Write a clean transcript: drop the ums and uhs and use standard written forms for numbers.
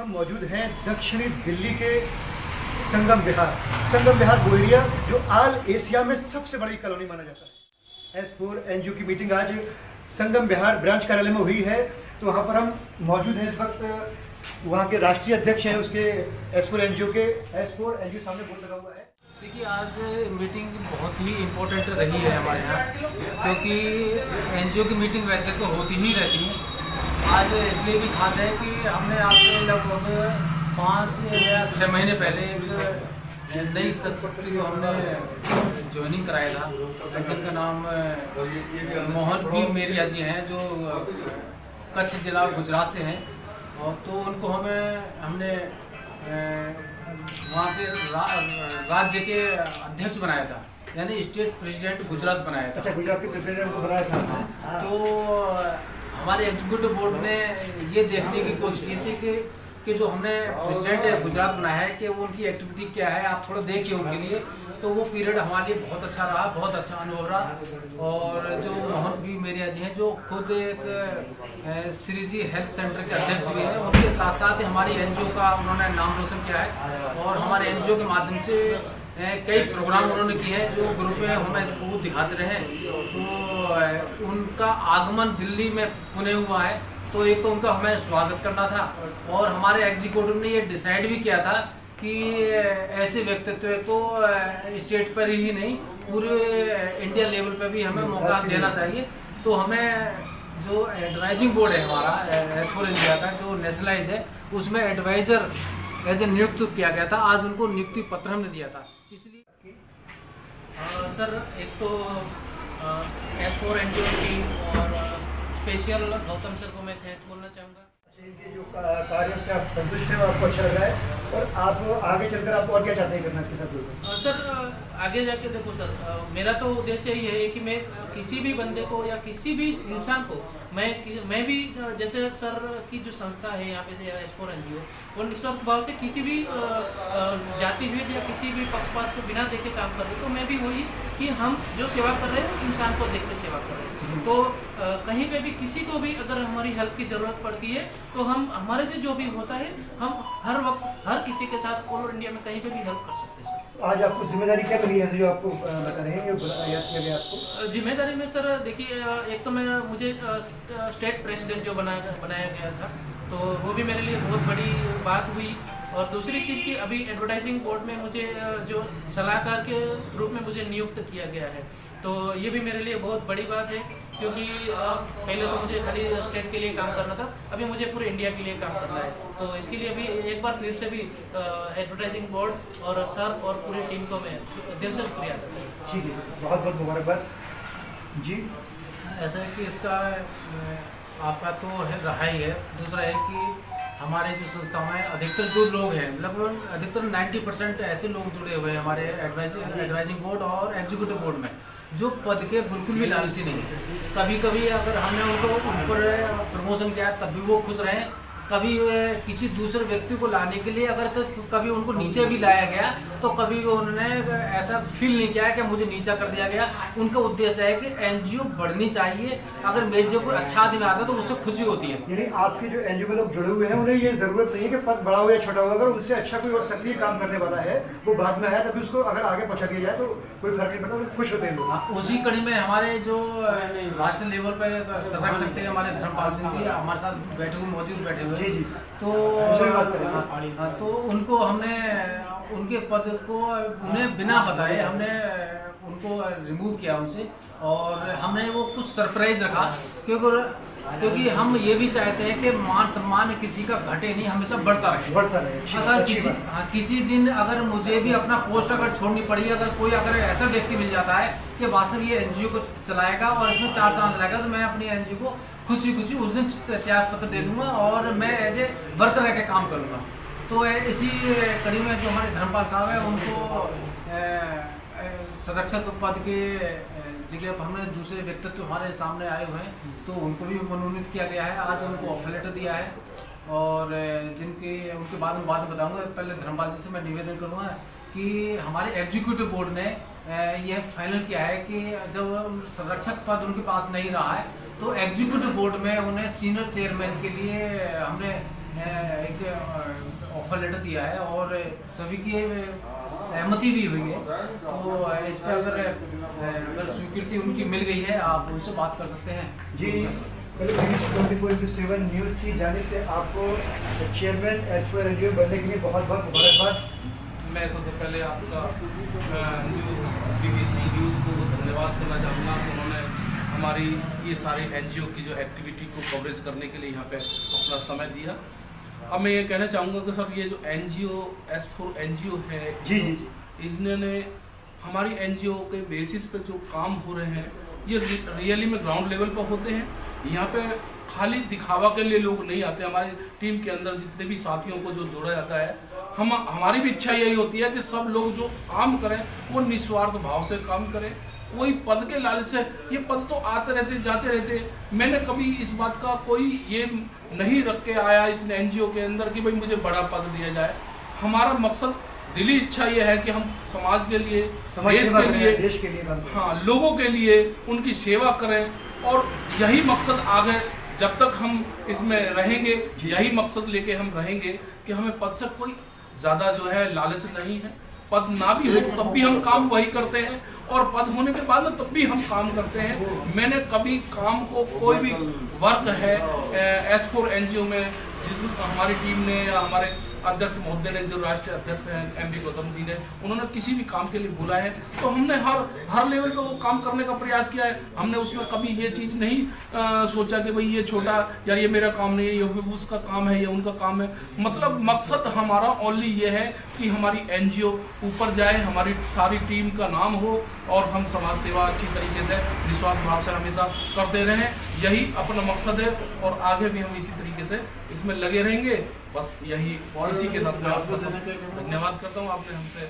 हम मौजूद हैं दक्षिणी दिल्ली के संगम विहार वो एरिया जो ऑल एशिया में सबसे बड़ी कॉलोनी माना जाता है। S4 NGO की मीटिंग आज संगम विहार ब्रांच कार्यालय में हुई है, तो वहाँ पर हम मौजूद हैं इस वक्त। वहाँ के राष्ट्रीय अध्यक्ष हैं उसके S4 NGO सामने बोर्ड लगा हुआ है। देखिए, आज मीटिंग बहुत ही इम्पोर्टेंट रही है हमारे यहाँ, क्योंकि NGO की मीटिंग वैसे तो होती ही रहती है। आज इसलिए भी खास है कि हमने आज से लगभग 5 या 6 महीने पहले एक नई शख्सियत को हमने ज्वाइनिंग कराया था, जिनका नाम मोहन बी मेरिया जी हैं, जो कच्छ जिला गुजरात से हैं। और तो उनको हमने वहाँ के राज्य के अध्यक्ष बनाया था, यानी स्टेट प्रेसिडेंट गुजरात बनाया था। अच्छा, गुजरात के प्रेसिडेंट को बनाया था। तो हमारे एग्जीक्यूटिव बोर्ड ने ये देखने की कोशिश की थी कि जो हमने प्रेसिडेंट गुजरात बनाया है कि वो उनकी एक्टिविटी क्या है, आप थोड़ा देखिए उनके लिए। तो वो पीरियड हमारे लिए बहुत अच्छा रहा, बहुत अच्छा अनुभव रहा। और जो मोहन बी मेरिया जी हैं, जो खुद एक श्री जी हेल्थ सेंटर के अध्यक्ष भी हैं, उनके साथ साथ ही हमारी NGO का उन्होंने नाम रोशन किया है। और हमारे NGO के माध्यम से कई प्रोग्राम उन्होंने किए हैं जो ग्रुप में हमें बहुत दिखाते रहे। तो उनका आगमन दिल्ली में पुणे हुआ है, तो एक तो उनका हमें स्वागत करना था। और हमारे एग्जीक्यूटिव ने ये डिसाइड भी किया था कि ऐसे व्यक्तित्व को स्टेट पर ही नहीं, पूरे इंडिया लेवल पर भी हमें मौका देना चाहिए। तो हमें जो एडवाइजिंग बोर्ड है हमारा S4 इंडिया का, जो नेशनलाइज है, उसमें एडवाइज़र ऐसे नियुक्त किया गया था। आज उनको नियुक्ति पत्र हमने दिया था। इसलिए सर, एक तो S4 NGO टीम और स्पेशल गौतम सर को मैं थैंक्स बोलना चाहूँगा। इनके जो कार्य से आप संतुष्ट हैं, आपको अच्छा लगा है, और आप आगे चलकर आप और क्या चाहते हैं करना इसके साथ? सर, आगे जाके देखो सर, मेरा तो उद्देश्य यही है कि मैं किसी भी बंदे को या किसी भी इंसान को मैं भी जैसे सर की जो संस्था है यहाँ पे S4 NGO, वो निस्वार्थ भाव से किसी भी जाति भेद या किसी भी पक्षपात को बिना देखे काम कर रहे हैं। तो मैं भी वही कि हम जो सेवा कर रहे हैं, इंसान को देख के सेवा कर रहे हैं। तो कहीं पे भी किसी को भी अगर हमारी हेल्प की ज़रूरत पड़ती है, तो हम हमारे से जो भी होता है, हम हर वक्त हर किसी के साथ ऑल इंडिया में कहीं पे भी हेल्प कर सकते हैं। आज आपको जिम्मेदारी क्या मिली है जो आपको बता रहे हैं, याद किया गया आपको? जिम्मेदारी में सर देखिए, एक तो मुझे स्टेट प्रेसिडेंट जो बनाया गया था, तो वो भी मेरे लिए बहुत बड़ी बात हुई। और दूसरी चीज़ कि अभी एडवर्टाइजिंग बोर्ड में मुझे जो सलाहकार के रूप में मुझे नियुक्त किया गया है, तो ये भी मेरे लिए बहुत बड़ी बात है। क्योंकि पहले तो मुझे खाली स्टेट के लिए काम करना था, अभी मुझे पूरे इंडिया के लिए काम करना है। तो इसके लिए अभी एक बार फिर से भी एडवर्टाइजिंग बोर्ड और सर और पूरी टीम को मैं दिल से शुक्रिया करता हूँ। ठीक है, बहुत बहुत मुबारकबाद जी। ऐसा है कि इसका आपका तो रहा ही है। दूसरा है कि हमारे जो संस्थाओं में अधिकतर जो लोग हैं, लगभग अधिकतर 90% ऐसे लोग जुड़े हुए हैं हमारे एडवाइजिंग बोर्ड और एग्जीक्यूटिव बोर्ड में, जो पद के बिल्कुल भी लालची नहीं है। कभी कभी अगर हमने उनको ऊपर प्रमोशन किया तब भी वो खुश रहे। कभी किसी दूसरे व्यक्ति को लाने के लिए अगर कभी उनको नीचे भी लाया गया, तो कभी उन्होंने ऐसा फील नहीं किया कि मुझे नीचा कर दिया गया। उनका उद्देश्य है कि NGO बढ़नी चाहिए। अगर मेरे जो कोई अच्छा आदमी आता है तो उससे खुशी होती है। यानी आपके जो NGO में लोग जुड़े हुए हैं, उन्हें ये जरूरत नहीं है कि पद बड़ा हो या छोटा हो, अगर उनसे अच्छा कोई और सक्रिय काम करने वाला है, वो बाद में है, तभी उसको अगर आगे पहुंचा दिया जाए तो कोई फर्क नहीं पड़ता, खुश होते हैं लोग। उसी कड़ी में हमारे जो राष्ट्रीय लेवल पे संरक्षक थे हमारे धर्मपाल सिंह जी, हमारे साथ बैठे हुए जी। तो तो उनको हमने उनके पद को उन्हें बिना बताए हमने उनको रिमूव किया उनसे। और हमने वो कुछ सरप्राइज रखा, क्योंकि हम ये भी चाहते हैं कि मान सम्मान किसी का घटे नहीं, हमेशा बढ़ता रहे। अगर किसी दिन अगर मुझे भी अपना पोस्ट अगर छोड़नी पड़ी, अगर ऐसा व्यक्ति मिल जाता है कि वास्तव ये NGO को चलाएगा और इसमें 4 चांद लगाएगा, तो मैं अपनी NGO को खुशी उस दिन त्याग पत्र दे दूंगा और मैं एज ए वर्कर रह के काम करूंगा। तो इसी कड़ी में जो हमारे धर्मपाल साहब हैं, उनको संरक्षक पद के जगह पर हमने दूसरे व्यक्तित्व हमारे सामने आए हुए हैं, तो उनको भी मनोनीत किया गया है। आज उनको ऑफर लेटर दिया है, और उनके बाद में बताऊंगा। पहले धर्मपाल जी से मैं निवेदन करूँगा कि हमारे एग्जीक्यूटिव बोर्ड ने यह फाइनल किया है कि जब संरक्षक पद उनके पास नहीं रहा है, तो एग्जीक्यूटिव बोर्ड में उन्हें सीनियर चेयरमैन के लिए हमने एक ऑफर लेटर दिया है और सभी की सहमति भी हुई है। तो इस पर अगर स्वीकृति उनकी मिल गई है, आप उनसे बात कर सकते हैं जी। 24/7 न्यूज़ की जानिब से आपको चेयरमैन एज पर एनजीओ बनने के लिए बहुत बहुत मुबारकबाद। मैं सबसे पहले आपका न्यूज़ BBC न्यूज़ को धन्यवाद करना चाहूँगा कि उन्होंने हमारी ये सारी NGO की जो एक्टिविटी को कवरेज करने के लिए यहाँ पे अपना समय दिया। अब मैं ये कहना चाहूँगा कि सर ये जो NGO S4 NGO है, जी जी जी, इन्होंने हमारी NGO के बेसिस पे जो काम हो रहे हैं ये रियली में ग्राउंड लेवल पर होते हैं। यहाँ पे खाली दिखावा के लिए लोग नहीं आते। हमारी टीम के अंदर जितने भी साथियों को जो जोड़ा जाता है, हमारी भी इच्छा यही होती है कि सब लोग जो काम करें वो निस्वार्थ भाव से काम करें। कोई पद के लालच से, ये पद तो आते रहते जाते रहते, मैंने कभी इस बात का कोई ये नहीं रख के आया इस NGO के अंदर कि भाई मुझे बड़ा पद दिया जाए। हमारा मकसद, दिली इच्छा ये है कि हम समाज के लिए, देश के लिए हाँ, लोगों के लिए उनकी सेवा करें। और यही मकसद आगे जब तक हम इसमें रहेंगे, यही मकसद लेके हम रहेंगे कि हमें पद से कोई ज़्यादा जो है लालच नहीं है। पद ना भी हो तब भी हम काम वही करते हैं, और पद होने के बाद तब भी हम काम करते हैं। मैंने कभी काम को, कोई भी वर्क है S4 NGO में, जिस हमारी टीम ने या हमारे अध्यक्ष महोदय ने, जो राष्ट्रीय अध्यक्ष हैं MB गौतम जी ने, उन्होंने किसी भी काम के लिए बुलाया है तो हमने हर लेवल पे वो काम करने का प्रयास किया है। हमने उसमें कभी ये चीज़ नहीं सोचा कि भाई ये छोटा, या ये मेरा काम नहीं है, ये उसका काम है, ये उनका काम है। मतलब मकसद हमारा ओनली ये है कि हमारी NGO ऊपर जाए, हमारी सारी टीम का नाम हो और हम समाज सेवा अच्छी तरीके से निस्वार्थ भाव से हमेशा करते रहें। यही अपना मकसद है और आगे भी हम इसी तरीके से इसमें लगे रहेंगे। बस यही, इसी के साथ मैं आपका धन्यवाद करता हूँ। आपने हमसे